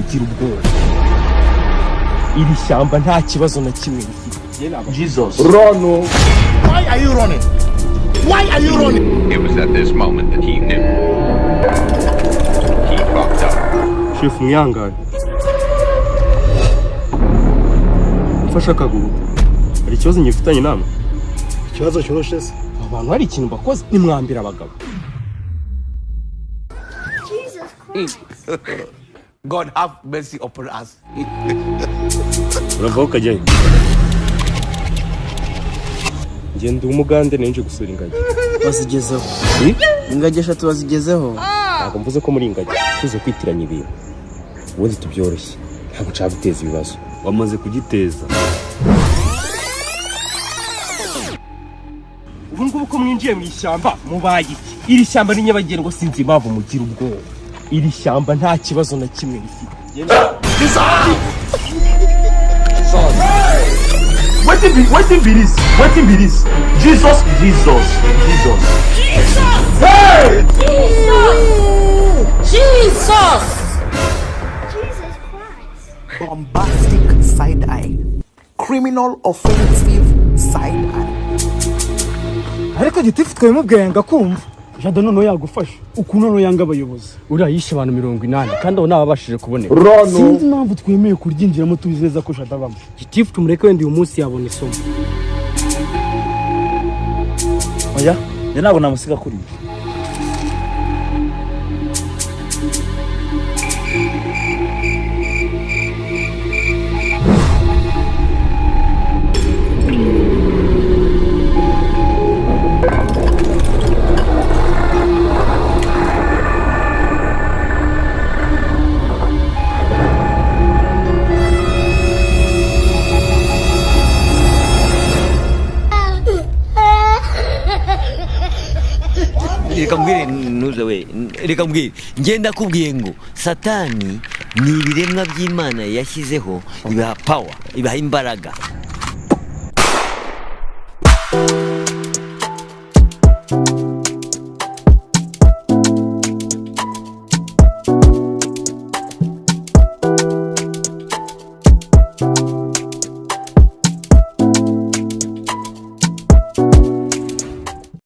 mugira ubwoba. Iri shyamba nta kibazo na kimwe rifite. Jesus. Run. Why are you running? Why are you running? It was at this moment that he knew. He fucked up. Chef Myangari. Mfasha akaguru. Hari ikibazo nyifitanye namwe? Ikibazo cyoroshye se. Abantu hari ikintu bakoze nimwambira abagabo. Jesus Christ. God have mercy upon us. Urava ukajyayo. Ngende umugande nenje gusura ingagi. Bazigezeho. Ingagi 3 bazigezeho. Ntabwo mvuze ko muri ingagi tuze kwitiranya ibintu. Ubundi tubyoroshye. Ntabwo nshaka guteza ibibazo. Wamaze kugiteza. Ubu ngubu ko mwinjiye mu ishyamba mubaye iki? Iri shyamba ni nyabagendwa sinzi impamvu mugira ubwoba. Iri shyamba nta kibazo na kimwe rifite. Waiting be this. Jesus. Hey! Jesus Christ. Bombastic side eye. Criminal offensive side eye. Ariko gitifu twemubwiye ngakumva. Jado none yagufasha. Ukuntu no yanga abayobozi. Urayishe abantu 80 kandi abo nababashije kuboneka. Sinzi impamvu twemeye kuryinjiramo tubizeza ko Jado abamo. Gitifu tumureke wenda uyu munsi yabona isomo. Oya, njye ntabwo namusiga kuri. Reka mbwire ngenda kubwiye ngo Satani ni ibiremwa by'Imana yashyizeho ibaha power ibaha imbaraga.